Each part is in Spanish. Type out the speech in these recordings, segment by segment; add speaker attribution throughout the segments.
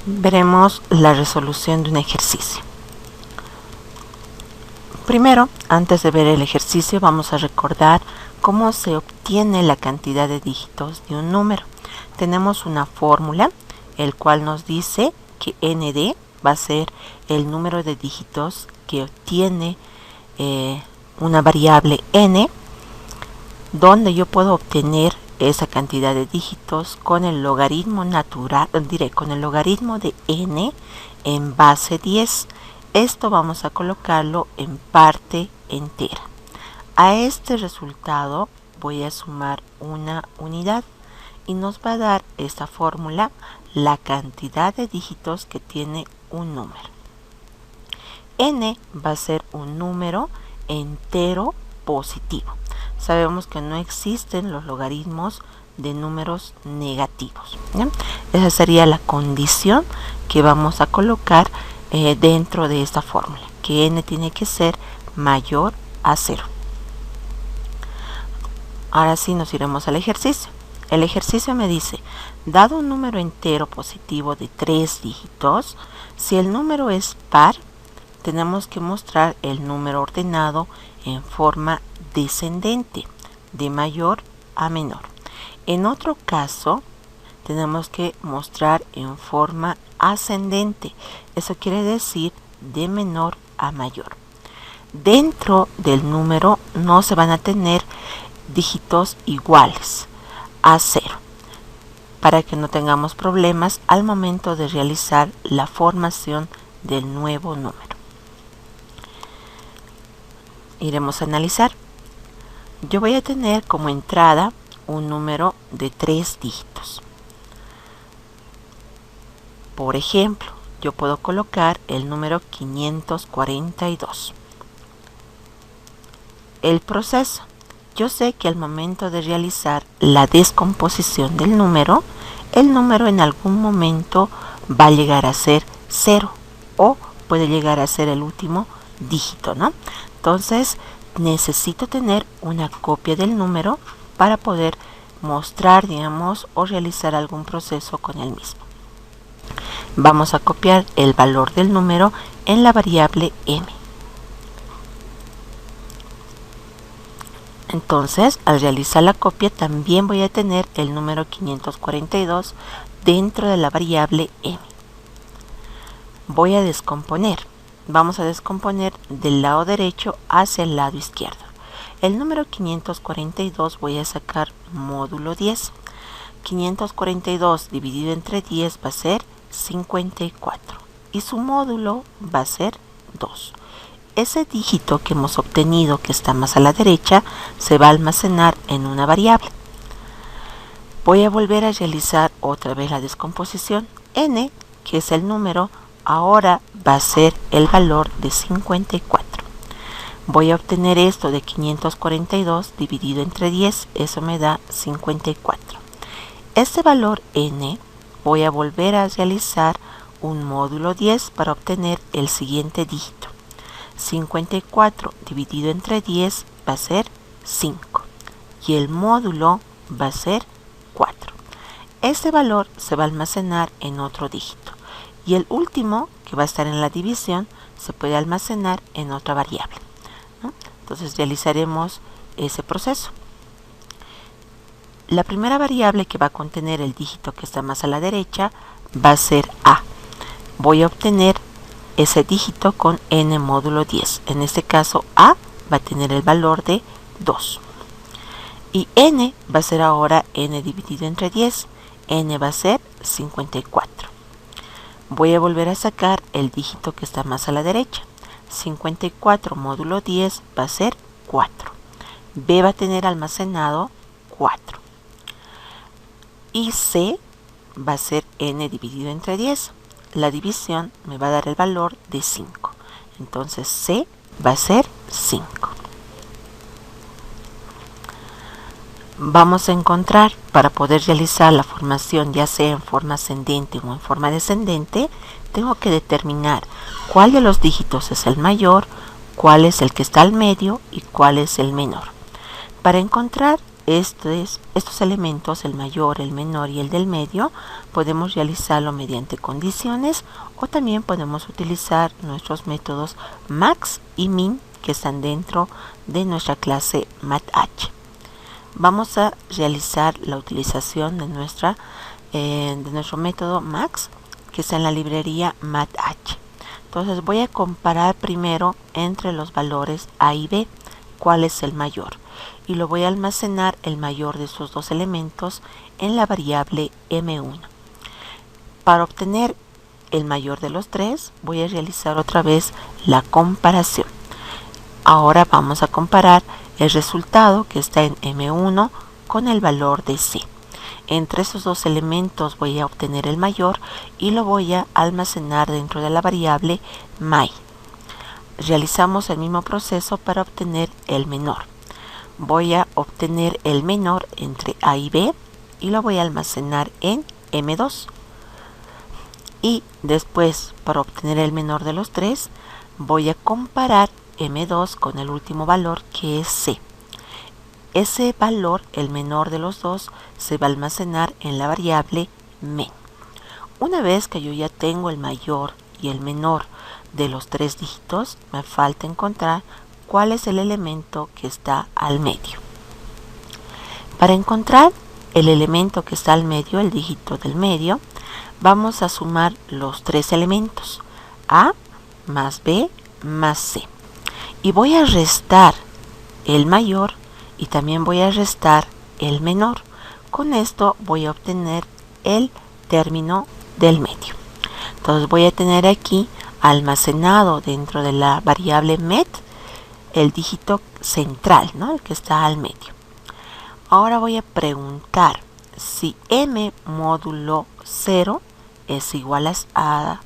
Speaker 1: Veremos la resolución de un ejercicio. Primero, antes de ver el ejercicio, vamos a recordar cómo se obtiene la cantidad de dígitos de un número. Tenemos una fórmula, el cual nos dice que nd va a ser el número de dígitos que obtiene una variable n, donde yo puedo obtener esa cantidad de dígitos con el logaritmo natural, con el logaritmo de n en base 10. Esto vamos a colocarlo en parte entera. A este resultado voy a sumar una unidad y nos va a dar esta fórmula la cantidad de dígitos que tiene un número. N va a ser un número entero positivo. Sabemos que no existen los logaritmos de números negativos, ¿ya? Esa sería la condición que vamos a colocar dentro de esta fórmula, que n tiene que ser mayor a 0. Ahora sí nos iremos al ejercicio. El ejercicio me dice, dado un número entero positivo de 3 dígitos, si el número es par, tenemos que mostrar el número ordenado en forma descendente, de mayor a menor. En otro caso, tenemos que mostrar en forma ascendente. Eso quiere decir de menor a mayor. Dentro del número no se van a tener dígitos iguales a 0, para que no tengamos problemas al momento de realizar la formación del nuevo número. Iremos a analizar. Yo voy a tener como entrada un número de 3 dígitos. Por ejemplo, yo puedo colocar el número 542. El proceso. Yo sé que al momento de realizar la descomposición del número, el número en algún momento va a llegar a ser 0 o puede llegar a ser el último dígito, ¿no? Entonces, necesito tener una copia del número para poder mostrar, digamos, o realizar algún proceso con el mismo. Vamos a copiar el valor del número en la variable m. Entonces, al realizar la copia, también voy a tener el número 542 dentro de la variable m. Voy a descomponer. Vamos a descomponer del lado derecho hacia el lado izquierdo. El número 542 voy a sacar módulo 10. 542 dividido entre 10 va a ser 54 y su módulo va a ser 2. Ese dígito que hemos obtenido, que está más a la derecha, se va a almacenar en una variable. Voy a volver a realizar otra vez la descomposición. N, que es el número, ahora va a ser el valor de 54. Voy a obtener esto de 542 dividido entre 10, eso me da 54. Este valor n voy a volver a realizar un módulo 10 para obtener el siguiente dígito. 54 dividido entre 10 va a ser 5 y el módulo va a ser 4. Este valor se va a almacenar en otro dígito y el último, que va a estar en la división, se puede almacenar en otra variable, ¿no? Entonces realizaremos ese proceso. La primera variable que va a contener el dígito que está más a la derecha va a ser a. Voy a obtener ese dígito con n módulo 10. En este caso a va a tener el valor de 2. Y n va a ser ahora n dividido entre 10. N va a ser 54. Voy a volver a sacar el dígito que está más a la derecha. 54 módulo 10 va a ser 4. B va a tener almacenado 4. Y C va a ser n dividido entre 10. La división me va a dar el valor de 5. Entonces C va a ser 5. Vamos a encontrar, para poder realizar la formación ya sea en forma ascendente o en forma descendente, tengo que determinar cuál de los dígitos es el mayor, cuál es el que está al medio y cuál es el menor. Para encontrar estos elementos, el mayor, el menor y el del medio, podemos realizarlo mediante condiciones o también podemos utilizar nuestros métodos max y min que están dentro de nuestra clase MathH. Vamos a realizar la utilización de nuestro método max que está en la librería MathH. Entonces voy a comparar primero entre los valores A y B cuál es el mayor y lo voy a almacenar el mayor de esos dos elementos en la variable M1. Para obtener el mayor de los tres voy a realizar otra vez la comparación. Ahora vamos a comparar el resultado que está en M1 con el valor de C. Entre esos dos elementos voy a obtener el mayor y lo voy a almacenar dentro de la variable my. Realizamos el mismo proceso para obtener el menor. Voy a obtener el menor entre A y B y lo voy a almacenar en M2. Y después, para obtener el menor de los tres, voy a comparar M2 con el último valor que es C. Ese valor, el menor de los dos, se va a almacenar en la variable men. Una vez que yo ya tengo el mayor y el menor de los tres dígitos, me falta encontrar cuál es el elemento que está al medio. Para encontrar el elemento que está al medio, el dígito del medio, vamos a sumar los tres elementos, A más B más C. Y voy a restar el mayor y también voy a restar el menor. Con esto voy a obtener el término del medio. Entonces voy a tener aquí almacenado dentro de la variable met el dígito central, ¿no? El que está al medio. Ahora voy a preguntar si m módulo 0 es igual a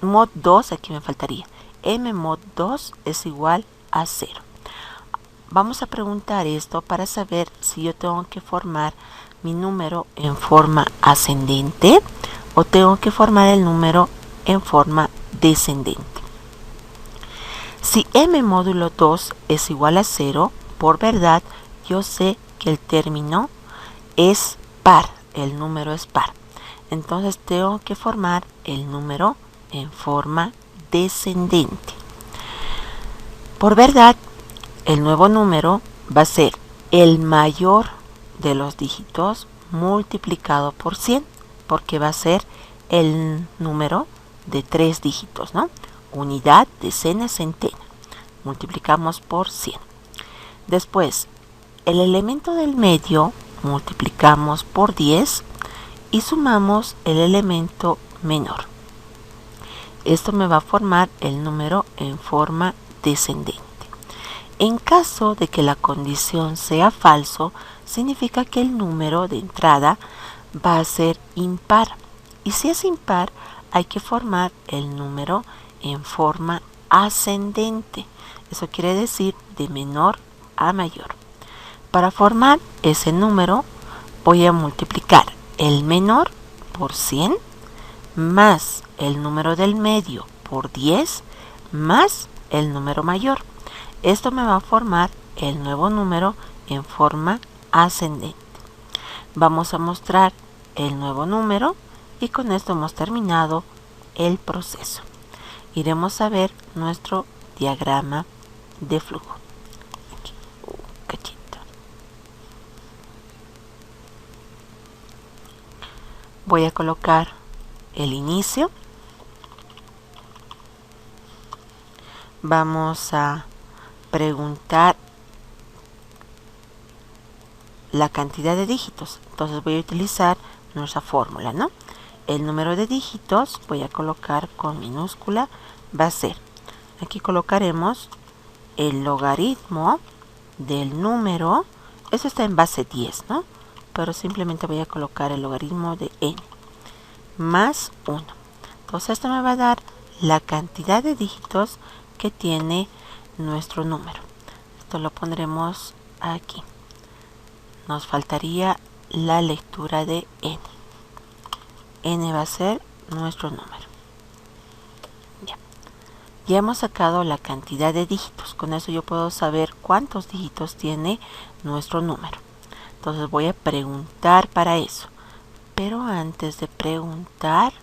Speaker 1: mod 2, aquí me faltaría, m mod 2 es igual a 0. Vamos a preguntar esto para saber si yo tengo que formar mi número en forma ascendente o tengo que formar el número en forma descendente. Si m módulo 2 es igual a 0, por verdad yo sé que el término es par, el número es par. Entonces tengo que formar el número en forma descendente. Por verdad, el nuevo número va a ser el mayor de los dígitos multiplicado por 100, porque va a ser el número de tres dígitos, ¿no? Unidad, decena, centena. Multiplicamos por 100. Después, el elemento del medio multiplicamos por 10 y sumamos el elemento menor. Esto me va a formar el número en forma descendente. En caso de que la condición sea falso, significa que el número de entrada va a ser impar. Y si es impar, hay que formar el número en forma ascendente. Eso quiere decir de menor a mayor. Para formar ese número, voy a multiplicar el menor por 100 más el número del medio por 10 más el número mayor. Esto me va a formar el nuevo número en forma ascendente. Vamos a mostrar el nuevo número y con esto hemos terminado el proceso. Iremos a ver nuestro diagrama de flujo. Aquí, cachito. Voy a colocar el inicio. Vamos a preguntar la cantidad de dígitos. Entonces voy a utilizar nuestra fórmula, ¿no? El número de dígitos voy a colocar con minúscula, va a ser, aquí colocaremos el logaritmo del número, eso está en base 10, ¿no? Pero simplemente voy a colocar el logaritmo de n más 1. Entonces esto me va a dar la cantidad de dígitos que tiene nuestro número. Esto lo pondremos aquí. Nos faltaría la lectura de n. N va a ser nuestro número. Ya hemos sacado la cantidad de dígitos. Con eso yo puedo saber cuántos dígitos tiene nuestro número. Entonces voy a preguntar para eso. Pero antes de preguntar,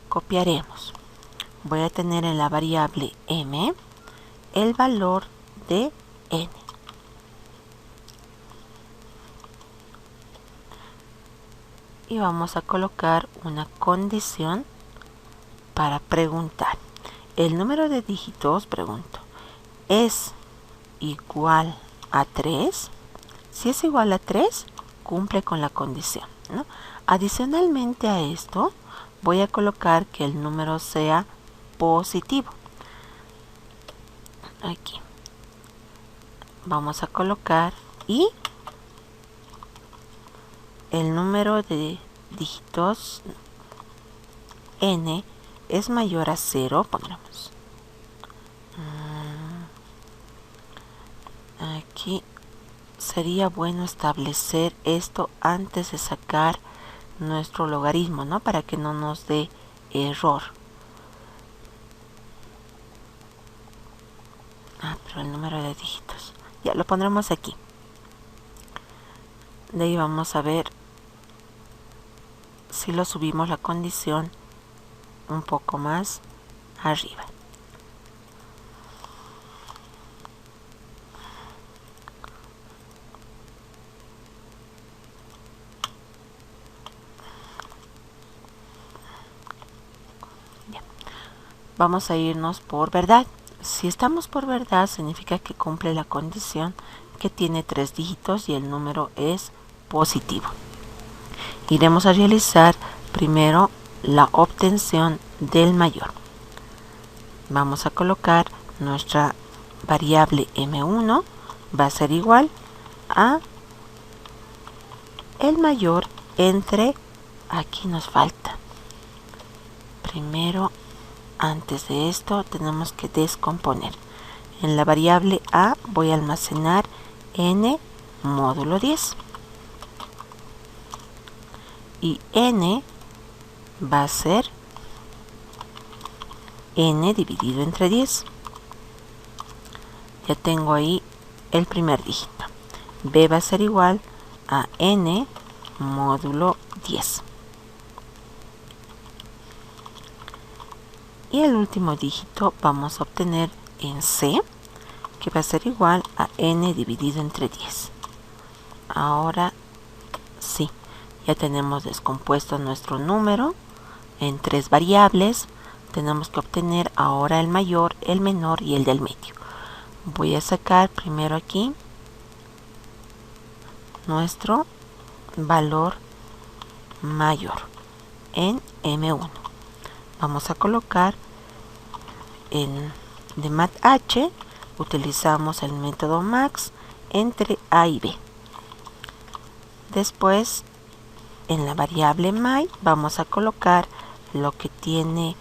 Speaker 1: copiaremos. Voy a tener en la variable m el valor de n. Y vamos a colocar una condición para preguntar. El número de dígitos, pregunto, ¿es igual a 3? Si es igual a 3, cumple con la condición, ¿no? Adicionalmente a esto, voy a colocar que el número sea positivo. Aquí. Vamos a colocar y el número de dígitos n es mayor a 0, pondremos. Aquí sería bueno establecer esto antes de sacar nuestro logaritmo, ¿no? Para que no nos dé error. Pero el número de dígitos. Ya lo pondremos aquí. De ahí vamos a ver si lo subimos la condición un poco más arriba. Bien. Vamos a irnos por verdad. Si estamos por verdad, significa que cumple la condición, que tiene 3 dígitos y el número es positivo. Iremos a realizar primero la obtención del mayor. Vamos a colocar nuestra variable m1, va a ser igual a el mayor entre, aquí nos falta. Primero, antes de esto, tenemos que descomponer. En la variable a voy a almacenar n módulo 10. Y n va a ser n dividido entre 10. Ya tengo ahí el primer dígito. b va a ser igual a n módulo 10. Y el último dígito vamos a obtener en c, que va a ser igual a n dividido entre 10. Ahora sí, ya tenemos descompuesto nuestro número en 3 variables. Tenemos que obtener ahora el mayor, el menor y el del medio. Voy a sacar primero aquí nuestro valor mayor en m1. Vamos a colocar de math, utilizamos el método max entre a y b. Después, en la variable my, vamos a colocar lo que tiene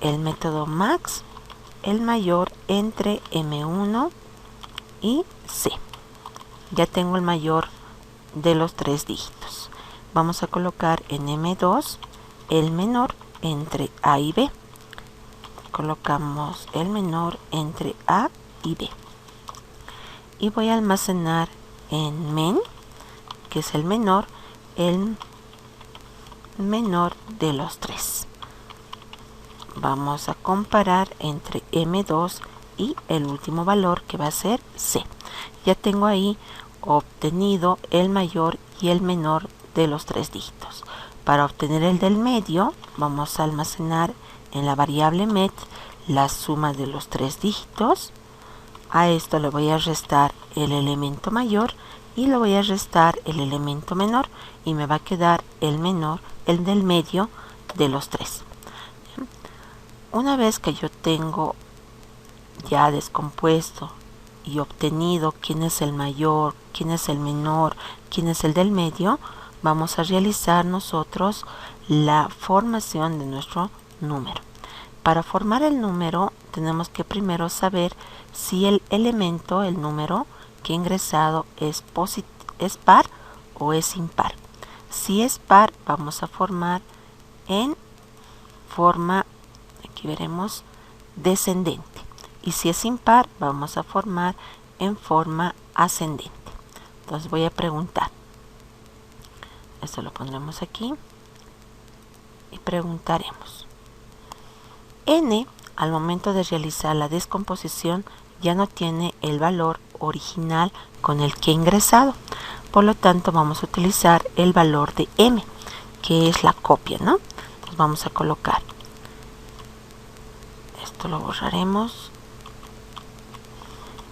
Speaker 1: el método max, el mayor entre m1 y c. Ya tengo el mayor de los 3 dígitos. Vamos a colocar en m2 el menor entre a y b. Colocamos el menor entre a y b. Y voy a almacenar en men, que es el menor de los 3. Vamos a comparar entre m2 y el último valor, que va a ser c. Ya tengo ahí obtenido el mayor y el menor de los 3 dígitos. Para obtener el del medio, vamos a almacenar en la variable met la suma de los 3 dígitos. A esto le voy a restar el elemento mayor y le voy a restar el elemento menor, y me va a quedar el menor, el del medio de los 3. Una vez que yo tengo ya descompuesto y obtenido quién es el mayor, quién es el menor, quién es el del medio, vamos a realizar nosotros la formación de nuestro número. Para formar el número tenemos que primero saber si el elemento, el número que he ingresado es par o es impar. Si es par, vamos a formar en forma, aquí veremos, descendente. Y si es impar, vamos a formar en forma ascendente. Entonces voy a preguntar. Esto lo pondremos aquí y preguntaremos. N, al momento de realizar la descomposición, ya no tiene el valor original con el que he ingresado. Por lo tanto, vamos a utilizar el valor de M, que es la copia, ¿no? Entonces vamos a colocar. Esto lo borraremos.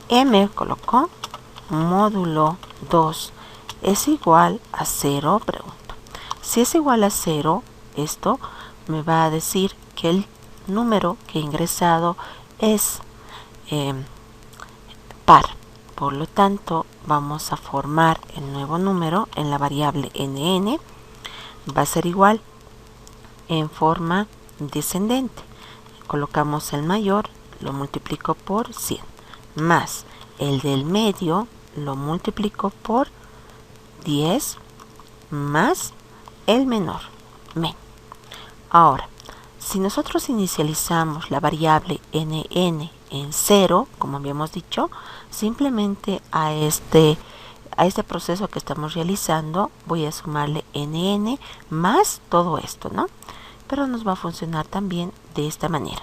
Speaker 1: M colocó módulo 2 es igual a 0, pregunto. Si es igual a 0, esto me va a decir que el número que he ingresado es par. Por lo tanto, vamos a formar el nuevo número en la variable nn. Va a ser igual en forma descendente. Colocamos el mayor, lo multiplico por 100, más el del medio, lo multiplico por 10, más el menor, men. Ahora, si nosotros inicializamos la variable nn en 0, como habíamos dicho, simplemente a este proceso que estamos realizando voy a sumarle nn más todo esto, ¿no? Pero nos va a funcionar también de esta manera.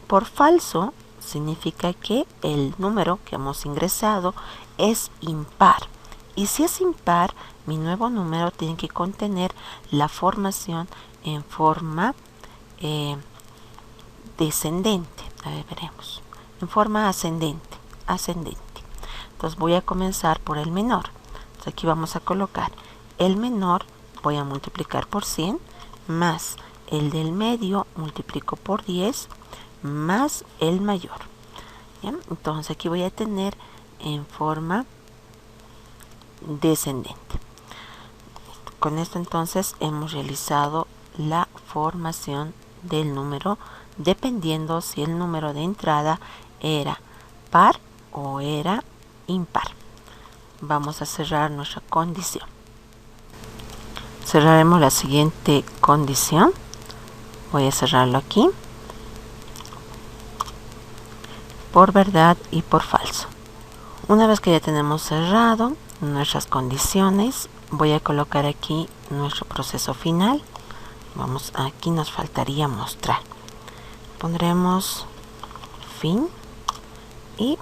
Speaker 1: Por falso significa que el número que hemos ingresado es impar. Y si es impar, mi nuevo número tiene que contener la formación en forma descendente. A ver, veremos. En forma ascendente. Entonces voy a comenzar por el menor. Entonces aquí vamos a colocar el menor, voy a multiplicar por 100, más el del medio, multiplico por 10, más el mayor. ¿Bien? Entonces aquí voy a tener en forma descendente. Con esto entonces hemos realizado la formación del número dependiendo si el número de entrada era par o era impar. Vamos a cerrar nuestra condición. Cerraremos la siguiente condición. Voy a cerrarlo aquí. Por verdad y por falso. Una vez que ya tenemos cerrado nuestras condiciones, voy a colocar aquí nuestro proceso final. Vamos, aquí nos faltaría mostrar. Pondremos fin y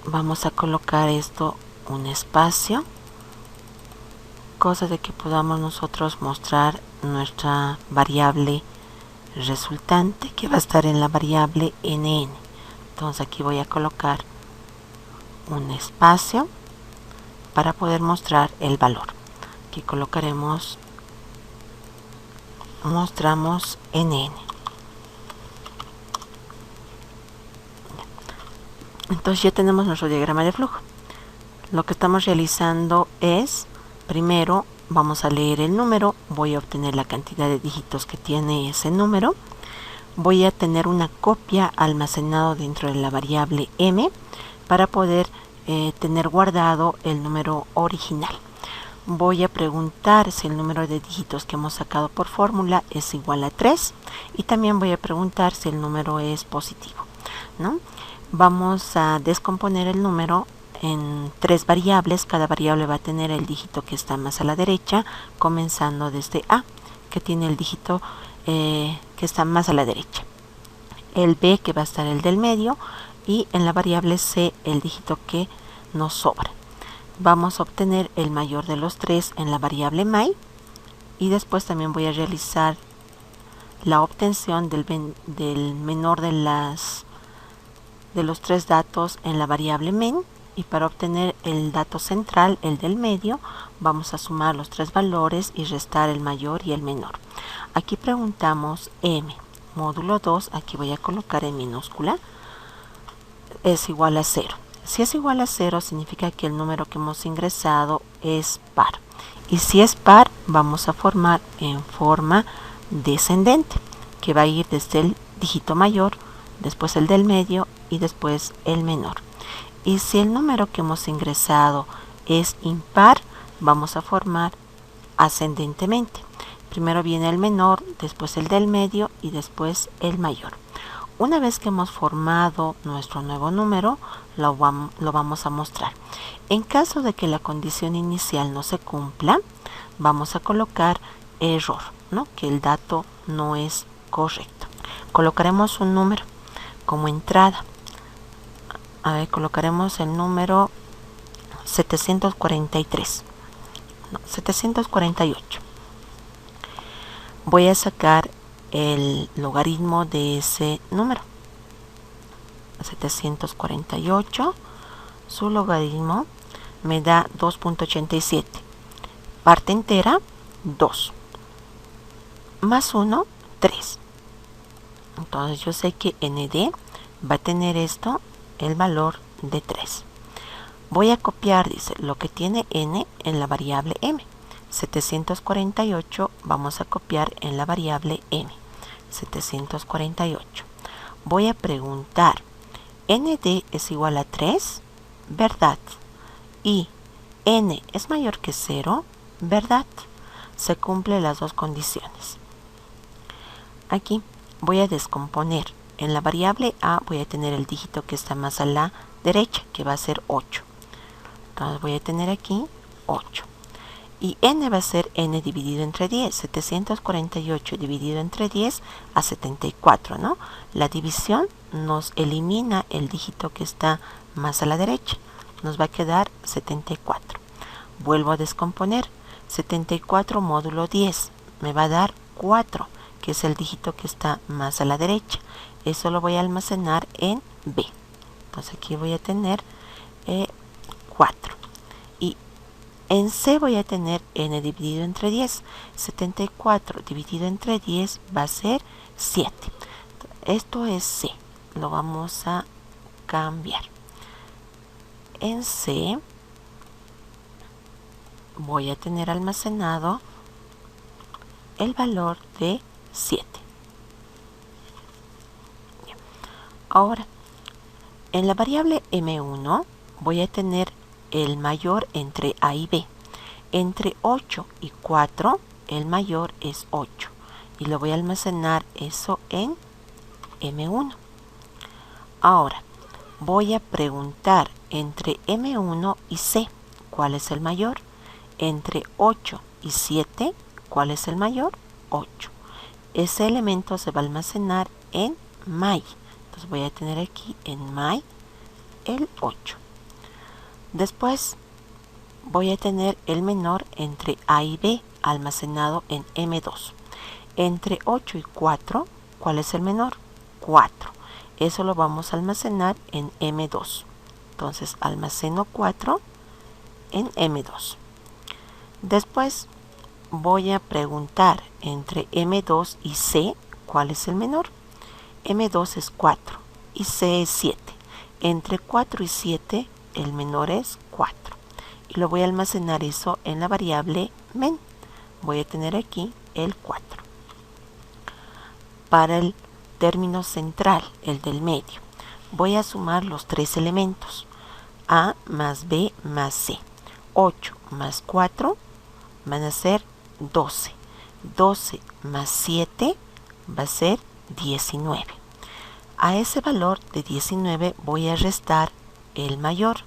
Speaker 1: vamos a colocar esto un espacio, cosa de que podamos nosotros mostrar nuestra variable resultante que va a estar en la variable nn. Entonces aquí voy a colocar un espacio para poder mostrar el valor. Aquí mostramos nn. Entonces ya tenemos nuestro diagrama de flujo. Lo que estamos realizando es, primero vamos a leer el número, voy a obtener la cantidad de dígitos que tiene ese número, voy a tener una copia almacenado dentro de la variable m para poder tener guardado el número original. Voy a preguntar si el número de dígitos que hemos sacado por fórmula es igual a 3 y también voy a preguntar si el número es positivo, ¿no? Vamos a descomponer el número en 3 variables. Cada variable va a tener el dígito que está más a la derecha, comenzando desde A, que tiene el dígito que está más a la derecha, el B, que va a estar el del medio, y en la variable C el dígito que nos sobra. Vamos a obtener el mayor de los 3 en la variable my, y después también voy a realizar la obtención del menor de los 3 datos en la variable men, y para obtener el dato central, el del medio, vamos a sumar los 3 valores y restar el mayor y el menor. Aquí preguntamos m módulo 2, aquí voy a colocar en minúscula, es igual a 0. Si es igual a 0 significa que el número que hemos ingresado es par, y si es par vamos a formar en forma descendente, que va a ir desde el dígito mayor, después el del medio y después el menor. Y si el número que hemos ingresado es impar, vamos a formar ascendentemente. Primero viene el menor, después el del medio y después el mayor. Una vez que hemos formado nuestro nuevo número, lo vamos a mostrar. En caso de que la condición inicial no se cumpla, vamos a colocar error, ¿no? Que el dato no es correcto. Colocaremos un número como entrada. A ver, colocaremos el número 743. No, 748. Voy a sacar el logaritmo de ese número. 748, su logaritmo me da 2.87. Parte entera, 2. Más 1, 3. Entonces yo sé que nd va a tener esto, el valor de 3. Voy a copiar, dice, lo que tiene n en la variable m. 748 vamos a copiar en la variable m. 748. Voy a preguntar, nd es igual a 3, ¿verdad? Y n es mayor que 0, ¿verdad? Se cumplen las dos condiciones. Aquí voy a descomponer. En la variable a voy a tener el dígito que está más a la derecha, que va a ser 8. Entonces voy a tener aquí 8. Y n va a ser n dividido entre 10. 748 dividido entre 10 a 74, ¿no? La división nos elimina el dígito que está más a la derecha. Nos va a quedar 74. Vuelvo a descomponer. 74 módulo 10 me va a dar 4, que es el dígito que está más a la derecha. Eso lo voy a almacenar en b. Entonces aquí voy a tener 4. Y en c voy a tener n dividido entre 10. 74 dividido entre 10 va a ser 7. Esto es c. Lo vamos a cambiar. En c voy a tener almacenado el valor de 7. Bien. Ahora, en la variable m1 voy a tener el mayor entre a y b. Entre 8 y 4, el mayor es 8. Y lo voy a almacenar eso en m1. Ahora, voy a preguntar entre m1 y c, ¿cuál es el mayor? Entre 8 y 7, ¿cuál es el mayor? 8. Ese elemento se va a almacenar en my. Entonces voy a tener aquí en my el 8. Después voy a tener el menor entre a y b almacenado en m2. Entre 8 y 4, ¿cuál es el menor? 4. Eso lo vamos a almacenar en m2. Entonces almaceno 4 en m2. Después voy a preguntar entre m2 y c, ¿cuál es el menor? m2 es 4 y c es 7. Entre 4 y 7, el menor es 4. Y lo voy a almacenar eso en la variable men. Voy a tener aquí el 4. Para el término central, el del medio, voy a sumar los tres elementos. A más b más c. 8 más 4 van a ser 12. 12 más 7 va a ser 19. A ese valor de 19 voy a restar el mayor.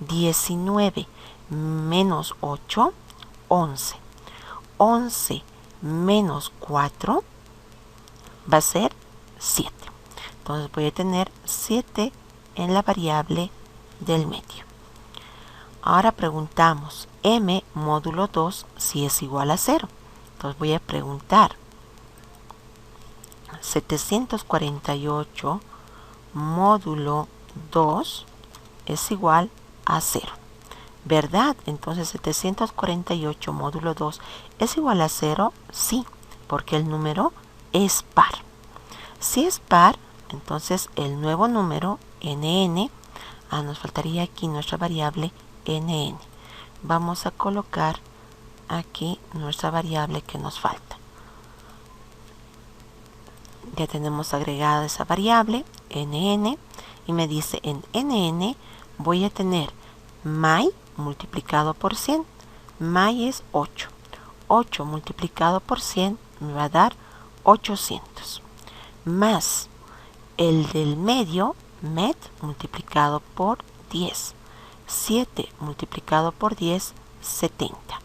Speaker 1: 19 menos 8, 11. 11 menos 4 va a ser 7. Entonces voy a tener 7 en la variable del medio. Ahora preguntamos m módulo 2 si es igual a 0. Entonces voy a preguntar 748 módulo 2 es igual a 0. ¿Verdad? Entonces 748 módulo 2 es igual a 0. Sí, porque el número es par. Si es par, entonces el nuevo número nn, nos faltaría aquí nuestra variable nn. Vamos a colocar aquí nuestra variable que nos falta. Ya tenemos agregada esa variable nn y me dice en nn voy a tener my multiplicado por 100. My es 8. 8 multiplicado por 100 me va a dar 800. Más el del medio, med, multiplicado por 10. 7 multiplicado por 10, 70.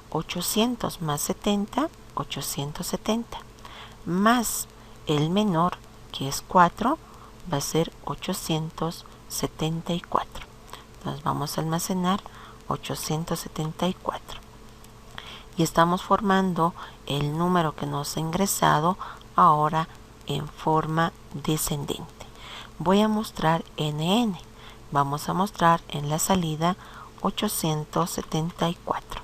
Speaker 1: 800 más 70, 870. Más el menor, que es 4, va a ser 874. Entonces vamos a almacenar 874. Y estamos formando el número que nos ha ingresado ahora en forma descendente. Voy a mostrar NN. Vamos a mostrar en la salida 874.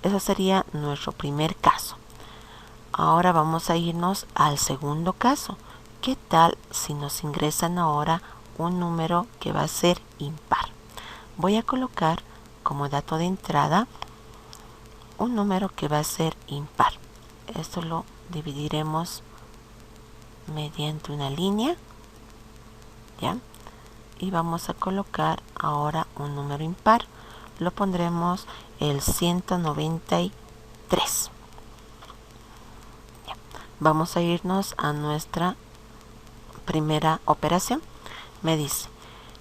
Speaker 1: Eso sería nuestro primer caso. Ahora vamos a irnos al segundo caso. ¿Qué tal si nos ingresan ahora un número que va a ser impar? Voy a colocar como dato de entrada un número que va a ser impar. Esto lo dividiremos mediante una línea, ¿ya? Y vamos a colocar ahora un número impar. Lo pondremos el 193. ¿Ya? Vamos a irnos a nuestra primera operación. Me dice,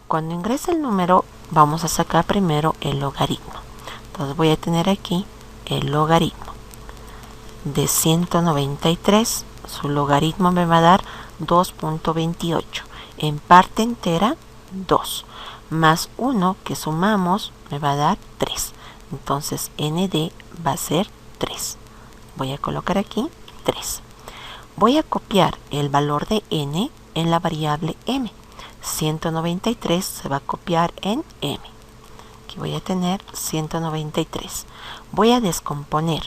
Speaker 1: cuando ingrese el número, vamos a sacar primero el logaritmo. Entonces voy a tener aquí el logaritmo de 193. Su logaritmo me va a dar 2.28. En parte entera, 2. Más 1 que sumamos me va a dar 3. Entonces ND va a ser 3. Voy a colocar aquí 3. Voy a copiar el valor de N en la variable M. 193 se va a copiar en M. Aquí voy a tener 193. Voy a descomponer.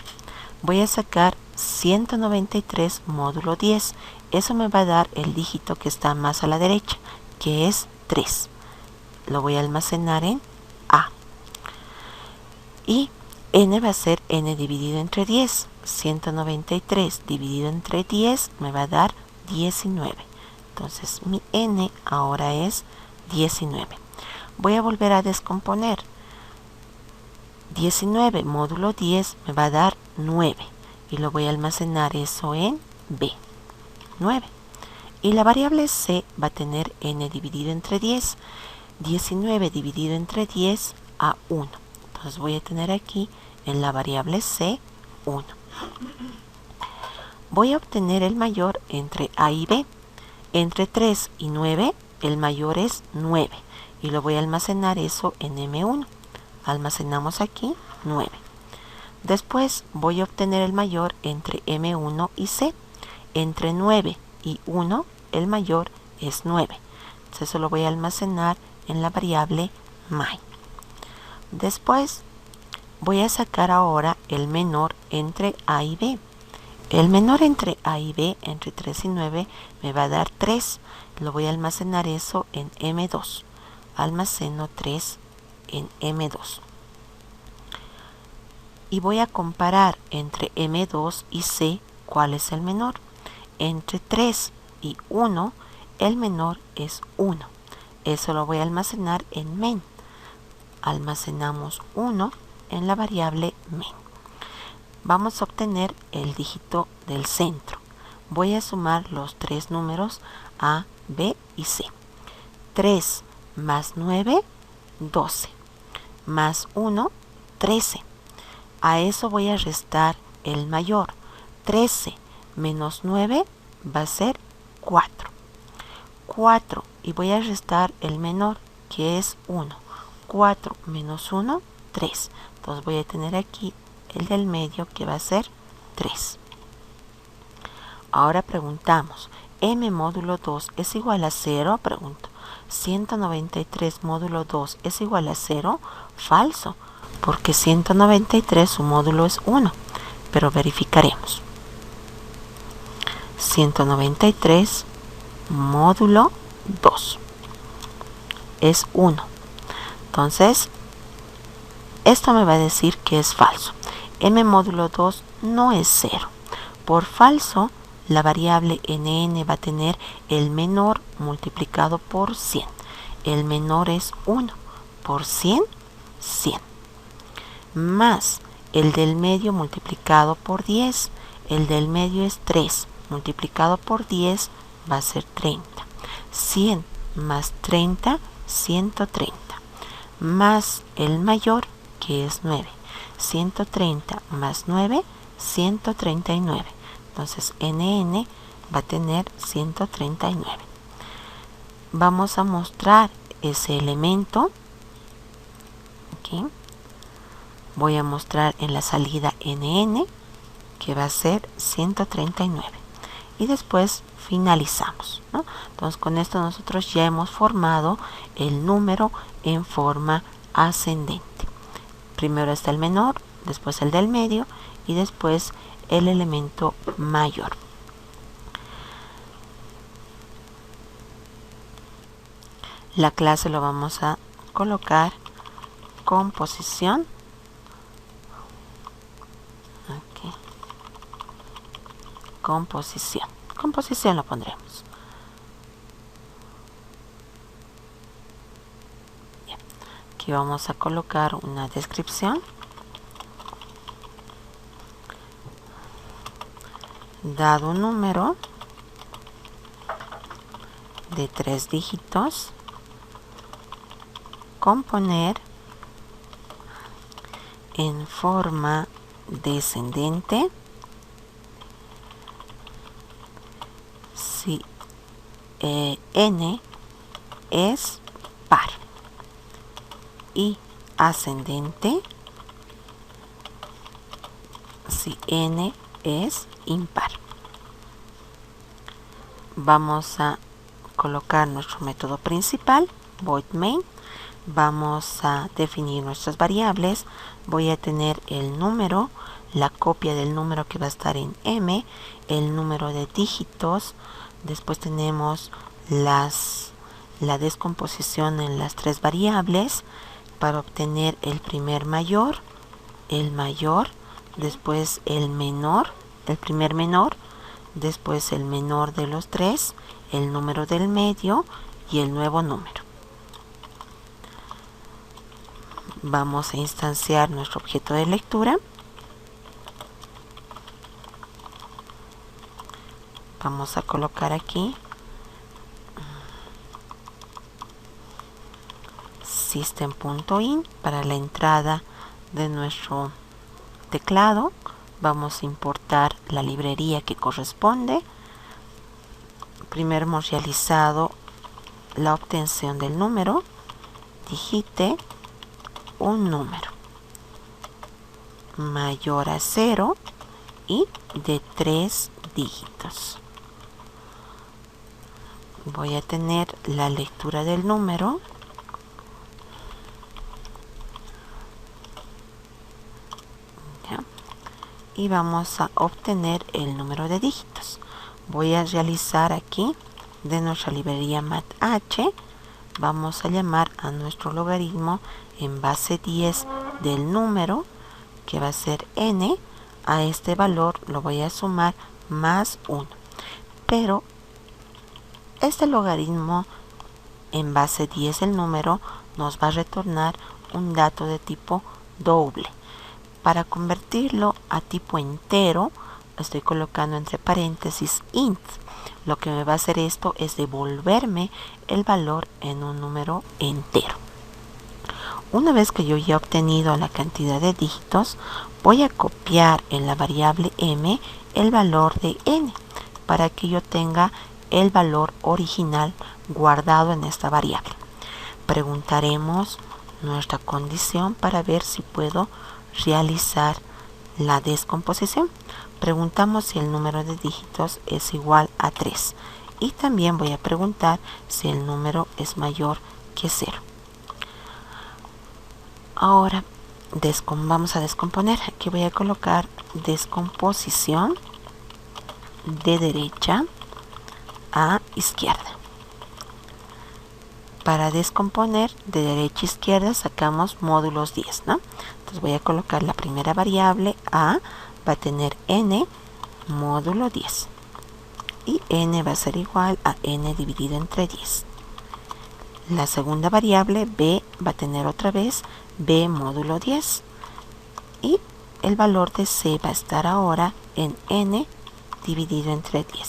Speaker 1: Voy a sacar 193 módulo 10. Eso me va a dar el dígito que está más a la derecha, que es 3. Lo voy a almacenar en A. Y N va a ser N dividido entre 10. 193 dividido entre 10 me va a dar 19. Entonces mi N ahora es 19. Voy a volver a descomponer. 19 módulo 10 me va a dar 9. Y lo voy a almacenar eso en B. 9. Y la variable C va a tener N dividido entre 10. 19 dividido entre 10 a 1. Entonces voy a tener aquí en la variable C 1. Voy a obtener el mayor entre A y B. Entre 3 y 9 el mayor es 9. Y lo voy a almacenar eso en M1. Almacenamos aquí 9. Después voy a obtener el mayor entre M1 y C. Entre 9 y 1 el mayor es 9. Entonces eso lo voy a almacenar en la variable my. Después voy a sacar ahora el menor entre A y B. El menor entre A y B, entre 3 y 9, me va a dar 3. Lo voy a almacenar eso en M2. Almaceno 3 en M2. Y voy a comparar entre M2 y C cuál es el menor. Entre 3 y 1, el menor es 1. Eso lo voy a almacenar en men. Almacenamos 1 en la variable men. Vamos a obtener el dígito del centro. Voy a sumar los tres números A, B y C. 3 más 9, 12. Más 1, 13. A eso voy a restar el mayor. 13 menos 9 va a ser 4. 4 y voy a restar el menor, que es 1. 4 menos 1, 3. Entonces voy a tener aquí el del medio, que va a ser 3. Ahora preguntamos, M módulo 2 es igual a 0, pregunto. 193 módulo 2 es igual a 0, falso, porque 193 su módulo es 1, pero verificaremos. 193 módulo 2 es 1. Entonces, esto me va a decir que es falso. M módulo 2 no es 0. Por falso, la variable NN va a tener el menor multiplicado por 100. El menor es 1. Por 100, 100. Más el del medio multiplicado por 10. El del medio es 3. Multiplicado por 10 va a ser 30. 100 más 30, 130. Más el mayor, que es 9. 130 más 9, 139. Entonces NN va a tener 139. Vamos a mostrar ese elemento. Aquí voy a mostrar en la salida NN, que va a ser 139. Y después finalizamos, ¿no? Entonces con esto nosotros ya hemos formado el número en forma ascendente. Primero está el menor, después el del medio y después el elemento mayor. La clase lo vamos a colocar con posición. Aquí. Composición. Composición lo pondremos. Bien. Aquí vamos a colocar una descripción. Dado un número de 3 dígitos, componer en forma descendente si n es par y ascendente si n es impar. Vamos a colocar nuestro método principal, void main. Vamos a definir nuestras variables. Voy a tener el número, la copia del número que va a estar en m, el número de dígitos. Después tenemos la descomposición en las 3 variables para obtener el primer mayor, el mayor, después el menor, el primer menor, después el menor de los 3, el número del medio y el nuevo número. Vamos a instanciar nuestro objeto de lectura. Vamos a colocar aquí system.in para la entrada de nuestro teclado. Vamos a importar la librería que corresponde. Primero hemos realizado la obtención del número. Digite un número mayor a 0 y de 3 dígitos. Voy a tener la lectura del número. ¿Ya? Y vamos a obtener el número de dígitos. Voy a realizar aquí de nuestra librería math. Vamos a llamar a nuestro logaritmo en base 10 del número, que va a ser n. A este valor lo voy a sumar más 1. Pero este logaritmo en base 10 del número nos va a retornar un dato de tipo doble. Para convertirlo a tipo entero, estoy colocando entre paréntesis int. Lo que me va a hacer esto es devolverme el valor en un número entero. Una vez que yo ya he obtenido la cantidad de dígitos, voy a copiar en la variable m el valor de n para que yo tenga el valor original guardado en esta variable. Preguntaremos nuestra condición para ver si puedo realizar la descomposición. Preguntamos si el número de dígitos es igual a 3 y también voy a preguntar si el número es mayor que 0. Ahora vamos a descomponer. Aquí voy a colocar descomposición de derecha a izquierda. Para descomponer de derecha a izquierda sacamos módulos 10, ¿no? Entonces voy a colocar la primera variable a, va a tener n módulo 10 y n va a ser igual a n dividido entre 10. La segunda variable b va a tener otra vez b módulo 10 y el valor de c va a estar ahora en n dividido entre 10.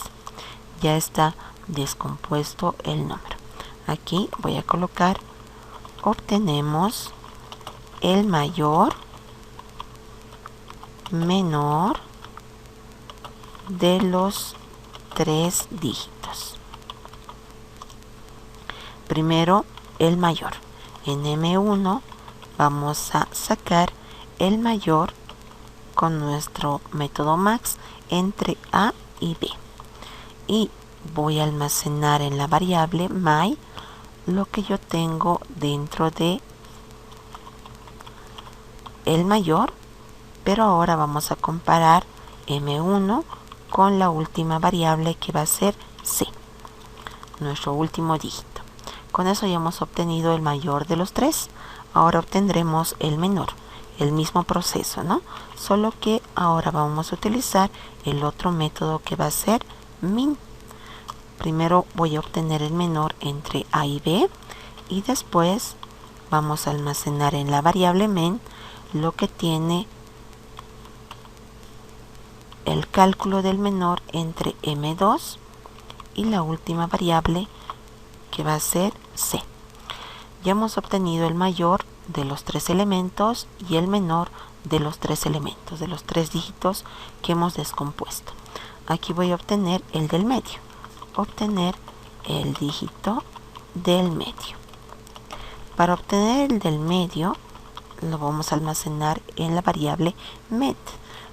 Speaker 1: Ya está descompuesto el número. Aquí voy a colocar, obtenemos el mayor menor de los 3 dígitos. Primero el mayor. En M1 vamos a sacar el mayor con nuestro método max entre A y B. Y voy a almacenar en la variable my lo que yo tengo dentro de el mayor, pero ahora vamos a comparar M1 con la última variable que va a ser C, nuestro último dígito. Con eso ya hemos obtenido el mayor de los 3. Ahora obtendremos el menor. El mismo proceso, ¿no? Solo que ahora vamos a utilizar el otro método que va a ser min. Primero voy a obtener el menor entre A y B y después vamos a almacenar en la variable men lo que tiene el cálculo del menor entre M2 y la última variable que va a ser C. Ya hemos obtenido el mayor de los 3 elementos y el menor de los 3 elementos, de los 3 dígitos que hemos descompuesto. Aquí voy a obtener el del medio. Obtener el dígito del medio. Para obtener el del medio lo vamos a almacenar en la variable met.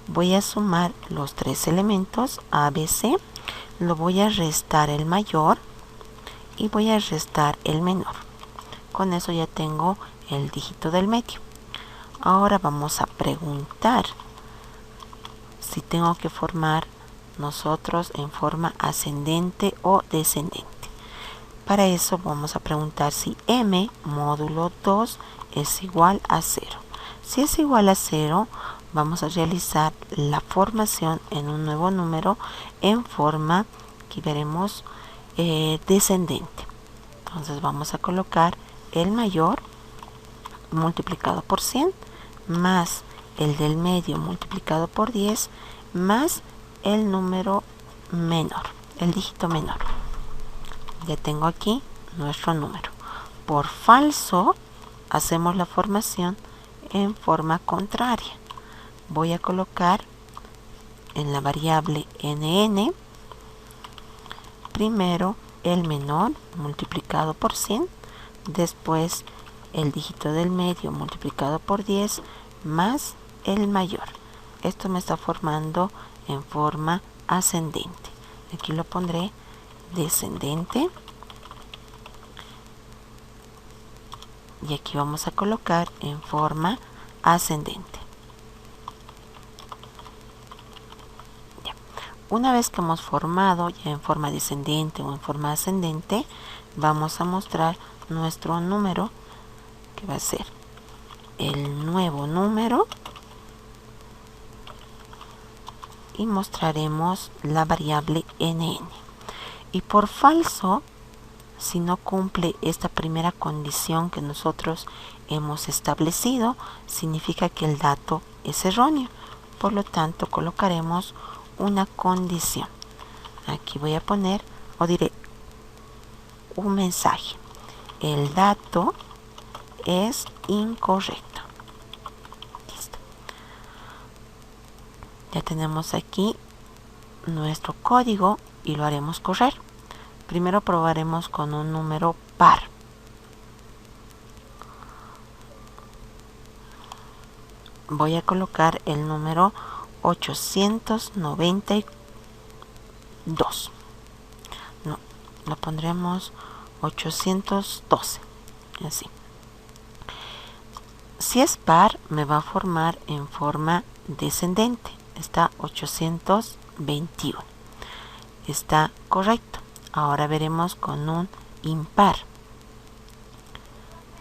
Speaker 1: Voy a sumar los 3 elementos A, B, C. Lo voy a restar el mayor y voy a restar el menor. Con eso ya tengo el dígito del medio. Ahora vamos a preguntar si tengo que formar nosotros en forma ascendente o descendente. Para eso vamos a preguntar si m módulo 2 es igual a 0. Si es igual a 0, vamos a realizar la formación en un nuevo número en forma, aquí veremos, descendente. Entonces vamos a colocar el mayor multiplicado por 100 más el del medio multiplicado por 10 más el número menor, el dígito menor. Ya tengo aquí nuestro número. Por falso hacemos la formación en forma contraria. Voy a colocar en la variable nn primero el menor multiplicado por 100, después el dígito del medio multiplicado por 10 más el mayor. Esto me está formando en forma ascendente. Aquí lo pondré descendente. Y aquí vamos a colocar en forma ascendente. Ya. Una vez que hemos formado ya en forma descendente o en forma ascendente, vamos a mostrar nuestro número, que va a ser el nuevo número, y mostraremos la variable nn. Y por falso, si no cumple esta primera condición que nosotros hemos establecido, significa que el dato es erróneo. Por lo tanto, colocaremos una condición. Aquí voy a poner, o diré, un mensaje. El dato es incorrecto. Listo. Ya tenemos aquí nuestro código y lo haremos correr. Primero probaremos con un número par. Voy a colocar el número 892. No, lo pondremos 812. Así. Si es par, me va a formar en forma descendente. Está 821. Está correcto. Ahora veremos con un impar.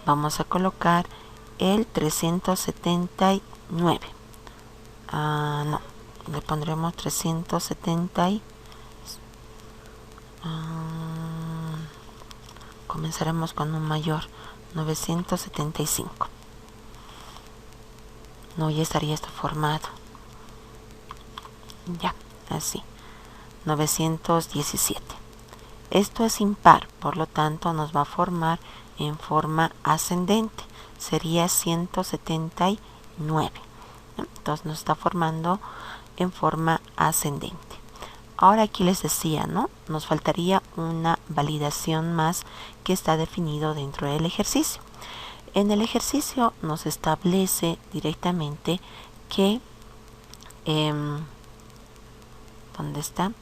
Speaker 1: Vamos a colocar el 379. No, le pondremos 370. Comenzaremos con un mayor, 975. No, ya estaría esto formado. Ya, así. 917. Esto es impar, por lo tanto nos va a formar en forma ascendente. Sería 179. Entonces nos está formando en forma ascendente. Ahora aquí les decía, ¿no? Nos faltaría una validación más que está definido dentro del ejercicio. En el ejercicio nos establece directamente que ¿dónde está?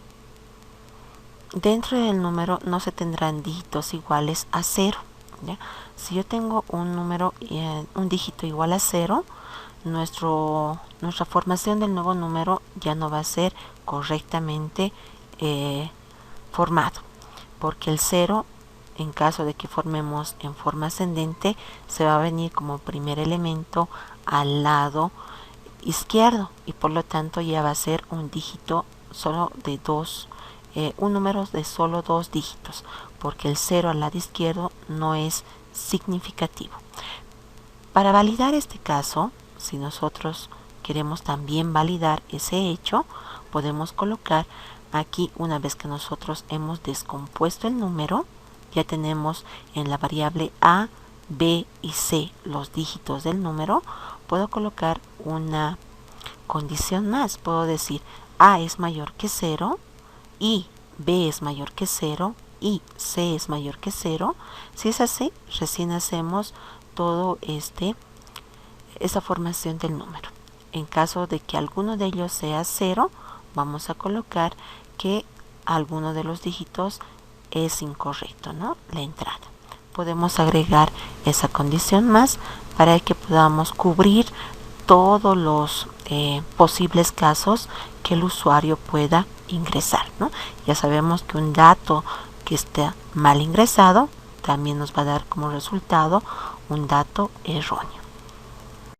Speaker 1: Dentro del número no se tendrán dígitos iguales a 0. ¿Ya? Si yo tengo un número, un dígito igual a 0, nuestra formación del nuevo número ya no va a ser correctamente formado, porque el 0, en caso de que formemos en forma ascendente, se va a venir como primer elemento al lado izquierdo y por lo tanto ya va a ser un dígito solo de dos, un número de solo 2 dígitos, porque el 0 al lado izquierdo no es significativo. Para validar este caso, si nosotros queremos también validar ese hecho, podemos colocar aquí, una vez que nosotros hemos descompuesto el número, ya tenemos en la variable a, b y c los dígitos del número, puedo colocar una condición más. Puedo decir a es mayor que 0 y b es mayor que 0 y c es mayor que 0. Si es así, recién hacemos todo esa formación del número. En caso de que alguno de ellos sea 0, vamos a colocar que alguno de los dígitos es incorrecto, ¿no? La entrada. Podemos agregar esa condición más para que podamos cubrir todos los posibles casos que el usuario pueda ingresar, ¿no? Ya sabemos que un dato que está mal ingresado también nos va a dar como resultado un dato erróneo.